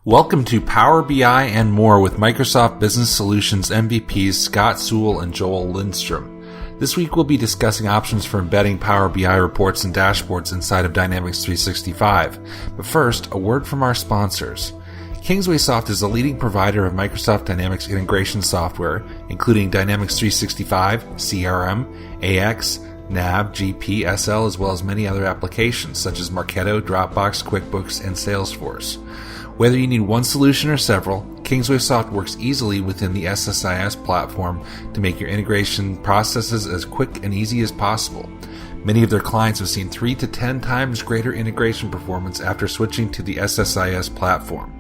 Welcome to Power BI and More with Microsoft Business Solutions MVPs Scott Sewell and Joel Lindstrom. This week we'll be discussing options for embedding Power BI reports and dashboards inside of Dynamics 365. But first, a word from our sponsors. KingswaySoft is a leading provider of Microsoft Dynamics integration software, including Dynamics 365, CRM, AX, NAV, GP, SL, as well as many other applications such as Marketo, Dropbox, QuickBooks, and Salesforce. Whether you need one solution or several, KingswaySoft works easily within the SSIS platform to make your integration processes as quick and easy as possible. Many of their clients have seen 3 to 10 times greater integration performance after switching to the SSIS platform.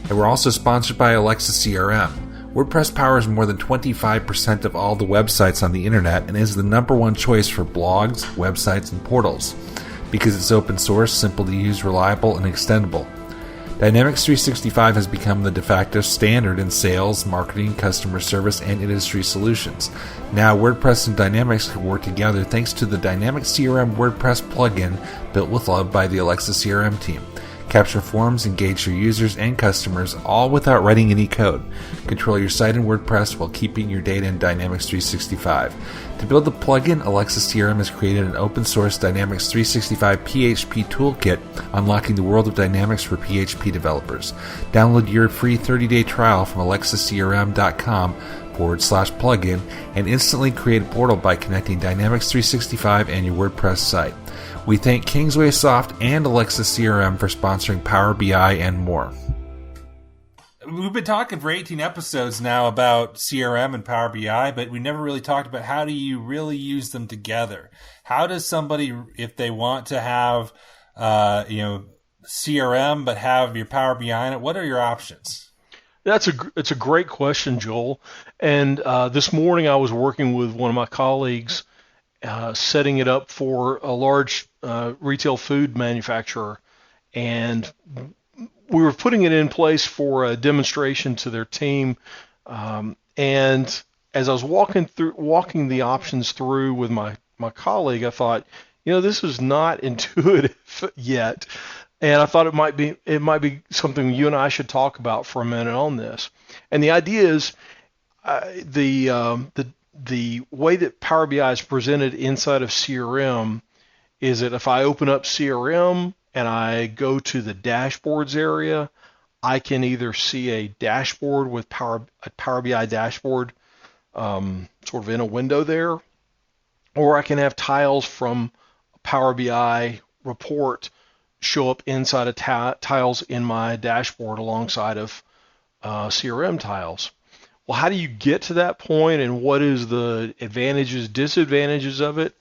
And we're also sponsored by Alexa CRM. WordPress powers more than 25% of all the websites on the internet and is the number one choice for blogs, websites, and portals because it's open source, simple to use, reliable, and extendable. Dynamics 365 has become the de facto standard in sales, marketing, customer service, and industry solutions. Now WordPress and Dynamics can work together thanks to the Dynamics CRM WordPress plugin built with love by the Alexa CRM team. Capture forms, engage your users and customers, all without writing any code. Control your site in WordPress while keeping your data in Dynamics 365. To build the plugin, Alexa CRM has created an open-source Dynamics 365 PHP toolkit, unlocking the world of Dynamics for PHP developers. Download your free 30-day trial from alexacrm.com/plugin and instantly create a portal by connecting Dynamics 365 and your WordPress site. We thank KingswaySoft and Alexa CRM for sponsoring Power BI and more. We've been talking for 18 episodes now about CRM and Power BI, but we never really talked about how do you really use them together. How does somebody, if they want to have CRM but have your Power BI in it, what are your options? It's a great question, Joel. And this morning I was working with one of my colleagues setting it up for a large retail food manufacturer, and we were putting it in place for a demonstration to their team. And as I was walking the options through with my colleague, I thought, this is not intuitive yet, and I thought it might be something you and I should talk about for a minute on this. And the idea is the way that Power BI is presented inside of CRM is that if I open up CRM and I go to the dashboards area, I can either see a dashboard with a Power BI dashboard sort of in a window there, or I can have tiles from a Power BI report show up inside of tiles in my dashboard alongside of CRM tiles. Well, how do you get to that point, and what is the advantages, disadvantages of it?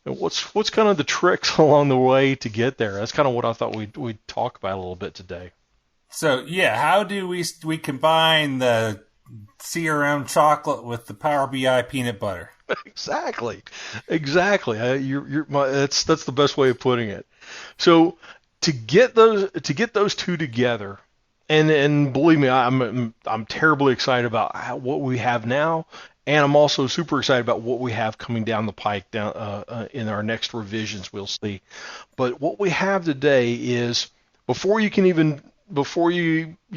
And what's kind of the tricks along the way to get there? That's kind of what I thought we'd talk about a little bit today. So, how do we combine the CRM chocolate with the Power BI peanut butter? Exactly. That's the best way of putting it. So, to get those two together. And believe me, I'm terribly excited about what we have now, and I'm also super excited about what we have coming down the pike in our next revisions. We'll see. But what we have today is before you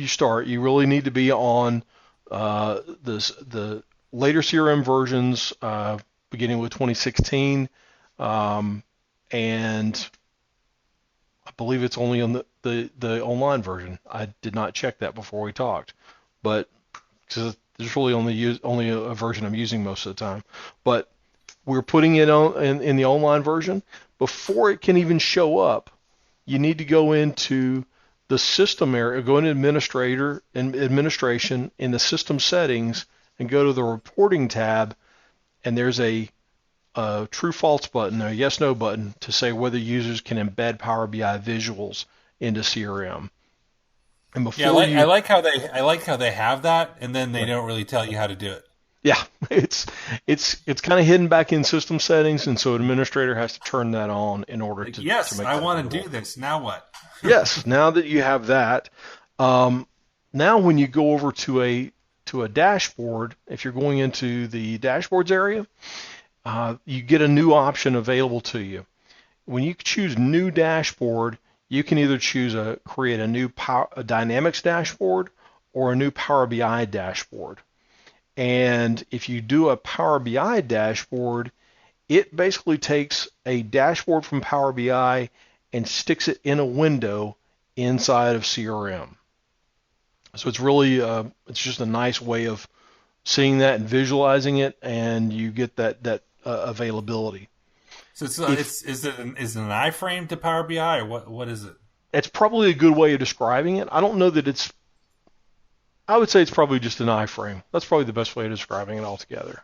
start, you really need to be on the later CRM versions, beginning with 2016, and I believe it's only on the online version. I did not check that before we talked, but because there's really only a version I'm using most of the time. But we're putting it on in the online version. Before it can even show up, you need to go into the system area, go into administration in the system settings, and go to the reporting tab, and there's a true/false button, a yes/no button to say whether users can embed Power BI visuals into CRM. And before I like how they have that, and then they don't really tell you how to do it. Yeah, it's kind of hidden back in system settings, and so an administrator has to turn that on in order to. Yes, to make I want to do this. Now what? Yes, now that you have that, now when you go over to a dashboard, if you're going into the dashboards area, you get a new option available to you. When you choose New Dashboard, you can either choose create a new a Dynamics dashboard or a new Power BI dashboard. And if you do a Power BI dashboard, it basically takes a dashboard from Power BI and sticks it in a window inside of CRM. So it's really, it's just a nice way of seeing that and visualizing it, and you get that availability. So is it an iframe to Power BI, or what is it? It's probably a good way of describing it. I don't know that I would say it's probably just an iframe. That's probably the best way of describing it altogether.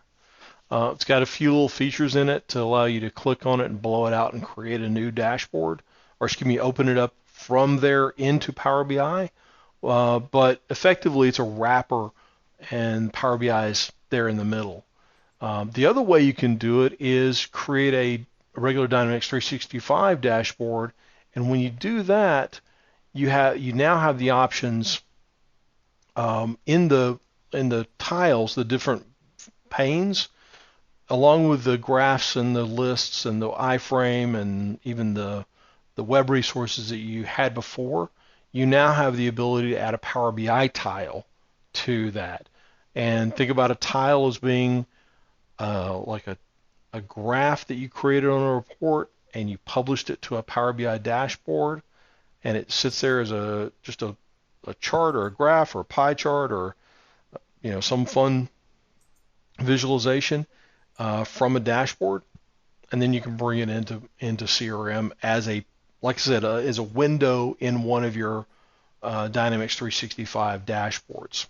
It's got a few little features in it to allow you to click on it and blow it out and create a new dashboard, or open it up from there into Power BI. But effectively, it's a wrapper, and Power BI is there in the middle. The other way you can do it is create a regular Dynamics 365 dashboard, and when you do that, you now have the options in the tiles, the different panes, along with the graphs and the lists and the iframe and even the web resources that you had before. You now have the ability to add a Power BI tile to that. And think about a tile as being like a graph that you created on a report, and you published it to a Power BI dashboard, and it sits there as just a chart or a graph or a pie chart or some fun visualization from a dashboard, and then you can bring it into CRM as like I said, as a window in one of your Dynamics 365 dashboards.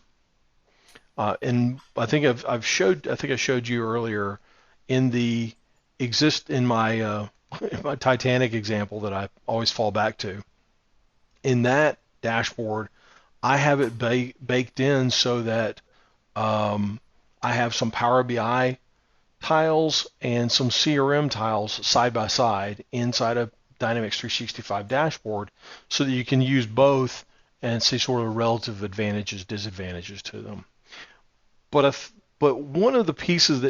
And I think I showed you earlier in my my Titanic example that I always fall back to. In that dashboard, I have it baked in so that I have some Power BI tiles and some CRM tiles side by side inside a Dynamics 365 dashboard, so that you can use both and see sort of relative advantages, disadvantages to them. But one of the pieces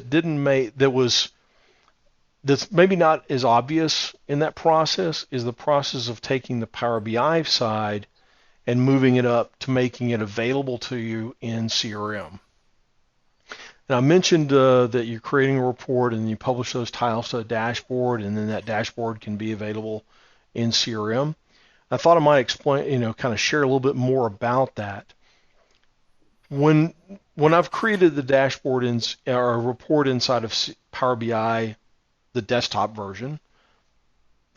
that's maybe not as obvious in that process is the process of taking the Power BI side and moving it up to making it available to you in CRM. Now, I mentioned that you're creating a report and you publish those tiles to a dashboard, and then that dashboard can be available in CRM. I thought I might explain, kind of share a little bit more about that. When I've created the dashboard or a report inside of Power BI, the desktop version,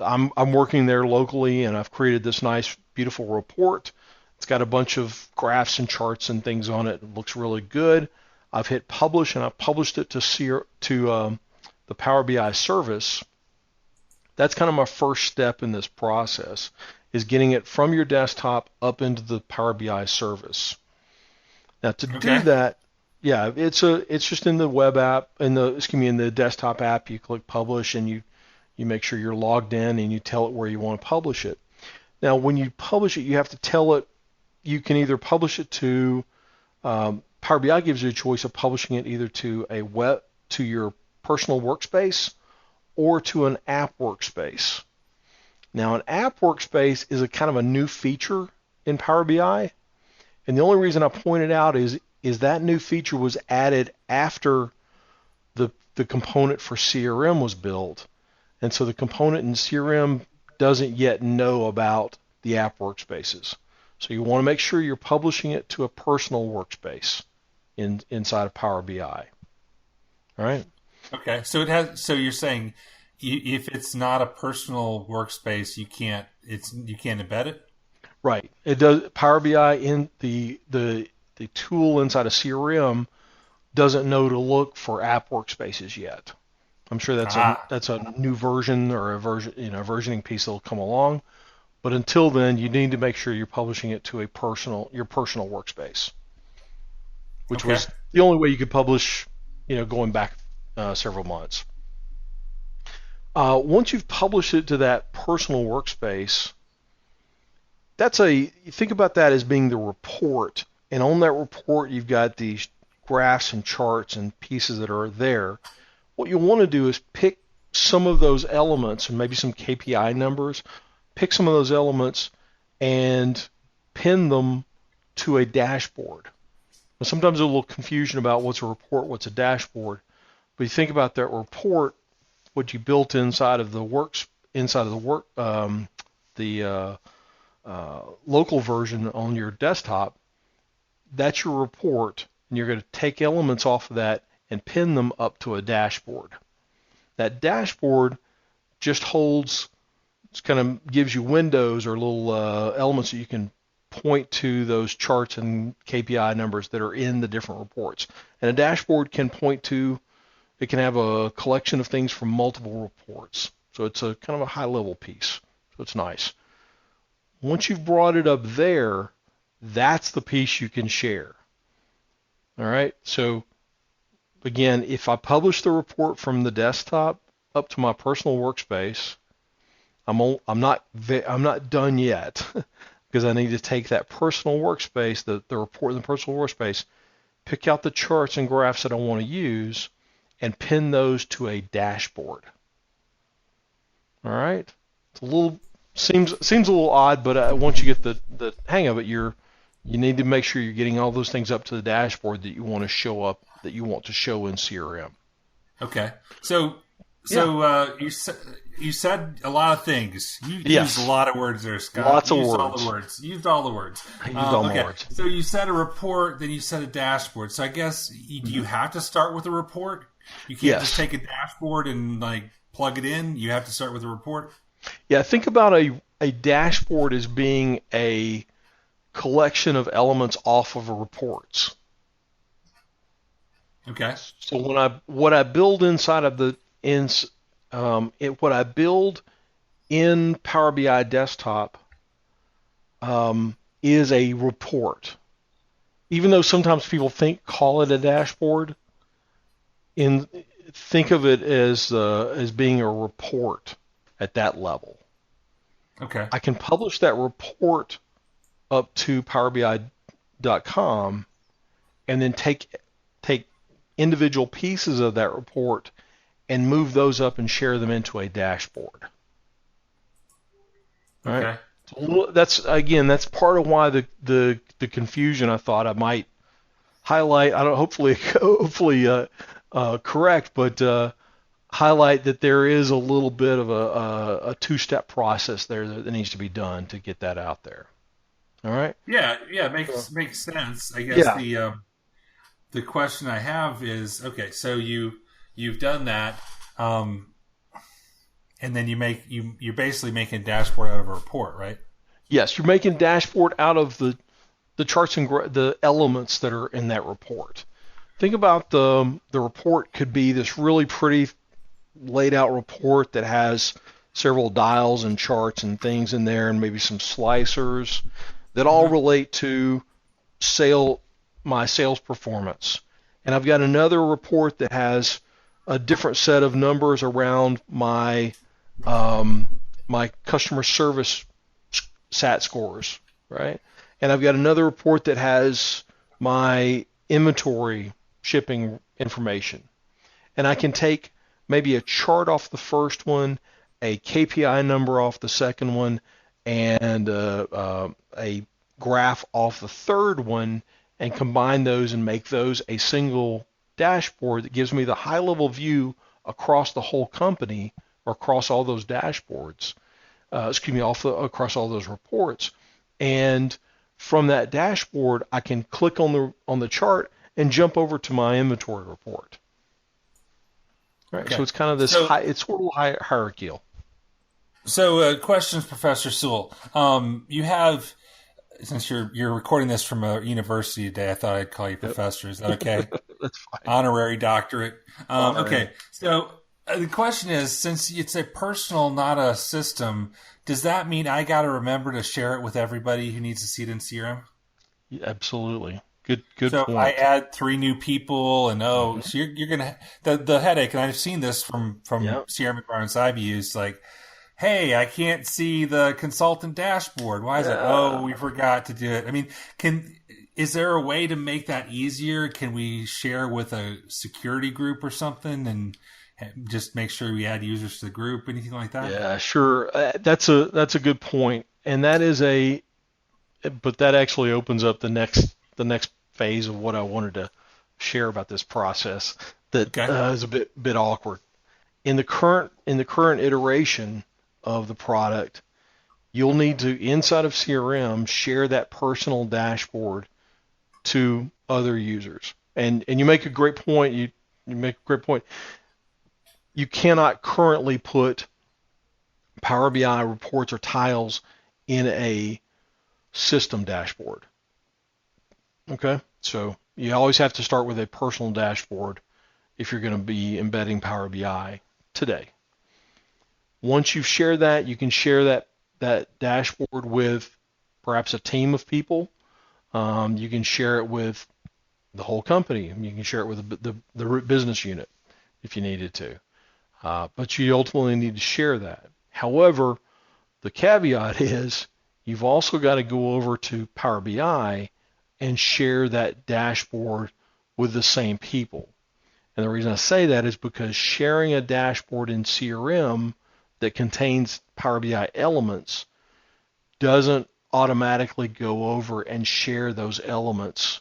I'm working there locally, and I've created this nice, beautiful report. It's got a bunch of graphs and charts and things on it. It looks really good. I've hit publish, and I've published it to the Power BI service. That's kind of my first step in this process, is getting it from your desktop up into the Power BI service. Now, to do that, it's just in the web app, in the desktop app. You click publish, and you make sure you're logged in, and you tell it where you want to publish it. Now, when you publish it, you have to tell it. You can either publish it to Power BI gives you a choice of publishing it either to your personal workspace or to an app workspace. Now, an app workspace is a kind of a new feature in Power BI, and the only reason I point it out is that new feature was added after the component for CRM was built, and so the component in CRM doesn't yet know about the app workspaces. So you want to make sure you're publishing it to a personal workspace inside of Power BI. All right. Okay. So you're saying if it's not a personal workspace, you can't embed it? Right. It does. Power BI in the tool inside of CRM doesn't know to look for app workspaces yet. I'm sure that's a new version or a versioning piece that'll come along. But until then, you need to make sure you're publishing it to your personal workspace, which was the only way you could publish, going back several months. Once you've published it to that personal workspace, think about that as being the report, and on that report you've got these graphs and charts and pieces that are there. What you'll want to do is pick some of those elements and maybe some KPI numbers pick some of those elements and pin them to a dashboard. Now, sometimes there's a little confusion about what's a report, what's a dashboard. But you think about that report, what you built inside of the local version on your desktop. That's your report, and you're going to take elements off of that and pin them up to a dashboard. That dashboard just gives you windows or little elements that you can point to those charts and KPI numbers that are in the different reports. And a dashboard can have a collection of things from multiple reports. So it's a kind of a high-level piece. So it's nice. Once you've brought it up there, that's the piece you can share. All right. So again, if I publish the report from the desktop up to my personal workspace, I'm not done yet because I need to take that personal workspace, the report in the personal workspace, pick out the charts and graphs that I want to use, and pin those to a dashboard. All right. It's a little seems a little odd, but once you get the hang of it, you need to make sure you're getting all those things up to the dashboard that you want to show in CRM. Okay. So you said a lot of things. You used a lot of words there, Scott. Lots of words. Used all the words. I used all my words. So you said a report, then you said a dashboard. So I guess do you have to start with a report? You can't just take a dashboard and plug it in. You have to start with a report. Yeah, think about a dashboard as being a collection of elements off of reports. Okay. So what I build inside of what I build in Power BI Desktop is a report. Even though sometimes people call it a dashboard, think of it as being a report at that level. Okay. I can publish that report up to PowerBI.com and then take individual pieces of that report and move those up and share them into a dashboard. All right. So that's part of why the confusion I thought I might highlight. I don't hopefully correct, but highlight that there is a little bit of a two-step process there that needs to be done to get that out there. All right. Yeah, makes sense. I guess the question I have is, okay, so you've done that, and then you're basically making a dashboard out of a report, right? Yes, you're making a dashboard out of the charts and the elements that are in that report. Think about the report could be this really pretty laid out report that has several dials and charts and things in there, and maybe some slicers that all relate to my sales performance. And I've got another report that has a different set of numbers around my customer service SAT scores, right? And I've got another report that has my inventory shipping information. And I can take maybe a chart off the first one, a KPI number off the second one, and a graph off the third one, and combine those and make those a single dashboard that gives me the high-level view across the whole company or across all those dashboards, across all those reports. And from that dashboard, I can click on the chart and jump over to my inventory report. Right. Okay. So it's kind of this it's sort of hierarchical. So questions, Professor Sewell. You have, since you're recording this from a university today, I thought I'd call you professor. Is that okay? That's fine. Honorary doctorate. Okay. So the question is, since it's a personal, not a system, does that mean I got to remember to share it with everybody who needs to see it in CRM? Yeah, absolutely. Good so point. I add 3 new people, and so you're gonna the headache, and I've seen this from CRM environments I've used, like, hey, I can't see the consultant dashboard. Why is it? Oh, we forgot to do it. I mean, is there a way to make that easier? Can we share with a security group or something? And just make sure we add users to the group, anything like that? Yeah, sure. That's a good point, and but that actually opens up the next phase of what I wanted to share about this process that Okay. is a bit awkward. In the current iteration of the product, you'll need to, inside of CRM, share that personal dashboard to other users. And you make a great point. You make a great point. You cannot currently put Power BI reports or tiles in a system dashboard. Okay? So you always have to start with a personal dashboard if you're going to be embedding Power BI today. Once you've shared that, you can share that dashboard with perhaps a team of people. You can share it with the whole company. You can share it with the business unit if you needed to. But you ultimately need to share that. However, the caveat is you've also got to go over to Power BI and share that dashboard with the same people. And the reason I say that is because sharing a dashboard in CRM that contains Power BI elements doesn't automatically go over and share those elements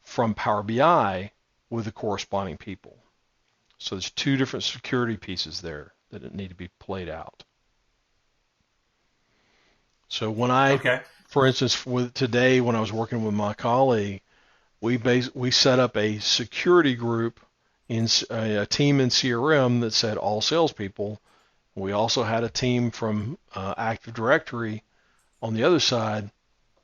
from Power BI with the corresponding people. So there's two different security pieces there that need to be played out. So for instance, today when I was working with my colleague, we set up a security group in a team in CRM that said all salespeople. We also had a team from Active Directory on the other side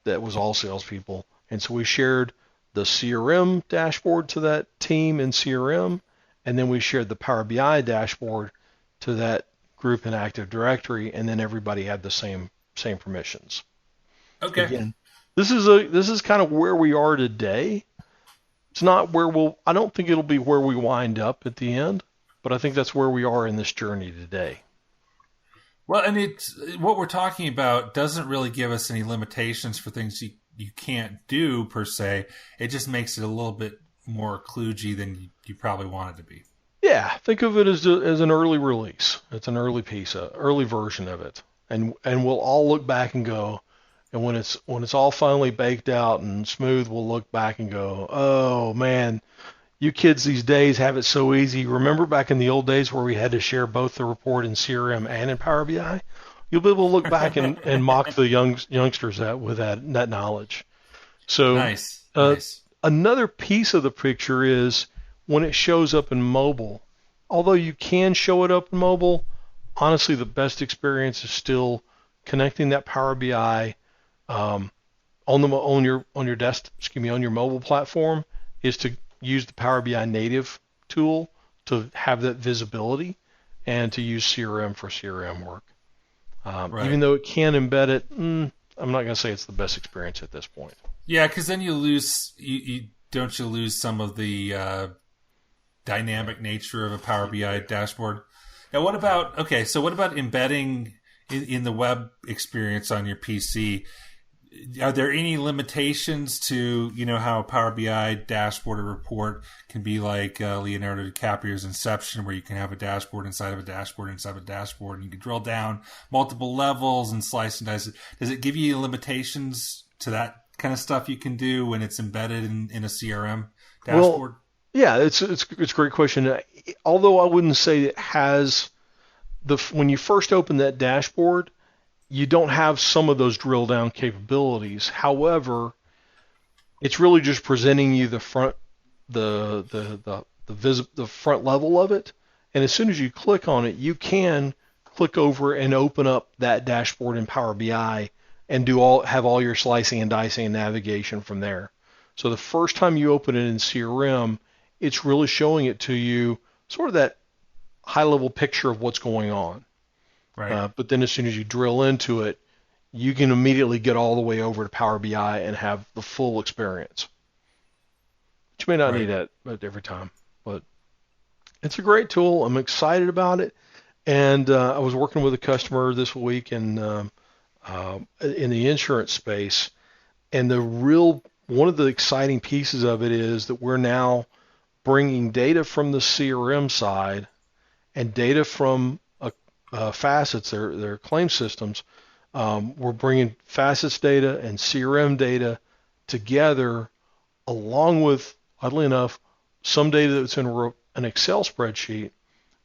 that was all salespeople, and so we shared the CRM dashboard to that team in CRM, and then we shared the Power BI dashboard to that group in Active Directory, and then everybody had the same permissions. Okay. Again, this is kind of where we are today. It's not where I don't think it'll be where we wind up at the end, but I think that's where we are in this journey today. Well, and it's what we're talking about doesn't really give us any limitations for things you can't do per se. It just makes it a little bit more kludgy than you probably want it to be. Yeah, think of it as an early release. It's an early piece, an early version of it, and we'll all look back and go, and when it's all finally baked out and smooth, we'll look back and go, oh man, you kids these days have it so easy. Remember back in the old days where we had to share both the report in CRM and in Power BI? You'll be able to look back and mock the youngsters with that knowledge. So nice. Another piece of the picture is when it shows up in mobile. Although you can show it up in mobile, honestly, the best experience is still connecting that Power BI on your mobile platform is to use the Power BI native tool to have that visibility and to use CRM for CRM work. Right. Even though it can embed it, I'm not going to say it's the best experience at this point. Yeah, because then you lose don't you lose some of the dynamic nature of a Power BI dashboard? Now, what about embedding in the web experience on your PC? Are there any limitations to, how a Power BI dashboard or report can be like Leonardo DiCaprio's Inception, where you can have a dashboard inside of a dashboard inside of a dashboard, and you can drill down multiple levels and slice and dice it? Does it give you limitations to that kind of stuff you can do when it's embedded in a CRM dashboard? Well, yeah, it's a great question. Although I wouldn't say it has when you first open that dashboard, you don't have some of those drill down capabilities. However, it's really just presenting you the front level of it, and as soon as you click on it, you can click over and open up that dashboard in Power BI and have all your slicing and dicing and navigation from there. So the first time you open it in CRM, it's really showing it to you, sort of that high level picture of what's going on. Right. But then as soon as you drill into it, you can immediately get all the way over to Power BI and have the full experience. But you may not need that every time. But it's a great tool. I'm excited about it. And I was working with a customer this week in the insurance space. And one of the exciting pieces of it is that we're now bringing data from the CRM side and data from facets, their claim systems. We're bringing facets data and CRM data together, along with, oddly enough, some data that's in an Excel spreadsheet.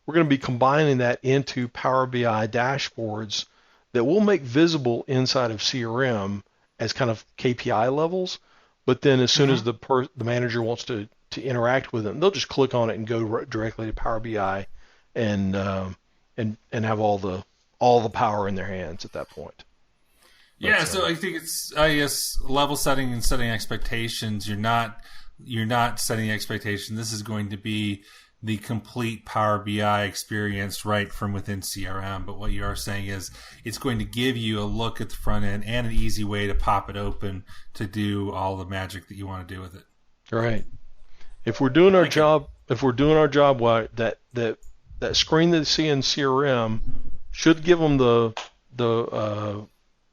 We're going to be combining that into Power BI dashboards that we'll make visible inside of CRM as kind of KPI levels. But then as soon as the manager wants to interact with them, they'll just click on it and go directly to Power BI and have all the power in their hands at that point. Yeah, so I think it's level setting and setting expectations. You're not setting expectations. This is going to be the complete Power BI experience right from within CRM. But what you are saying is it's going to give you a look at the front end and an easy way to pop it open to do all the magic that you want to do with it. Right. If we're doing our job, well, that screen that they see in CRM should give them the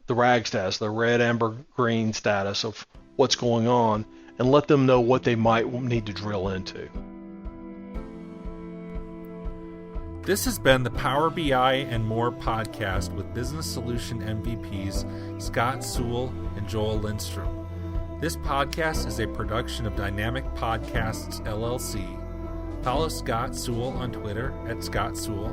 RAG status, the red, amber, green status of what's going on, and let them know what they might need to drill into. This has been the Power BI and More podcast with Business Solution MVPs Scott Sewell and Joel Lindstrom. This podcast is a production of Dynamic Podcasts, LLC. Follow Scott Sewell on Twitter at Scott Sewell.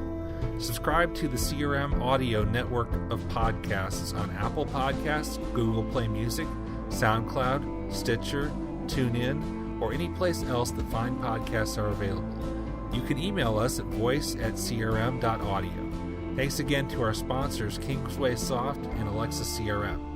Subscribe to the CRM Audio Network of podcasts on Apple Podcasts, Google Play Music, SoundCloud, Stitcher, TuneIn, or any place else that fine podcasts are available. You can email us at voice@crm.audio. Thanks again to our sponsors, Kingsway Soft and Alexa CRM.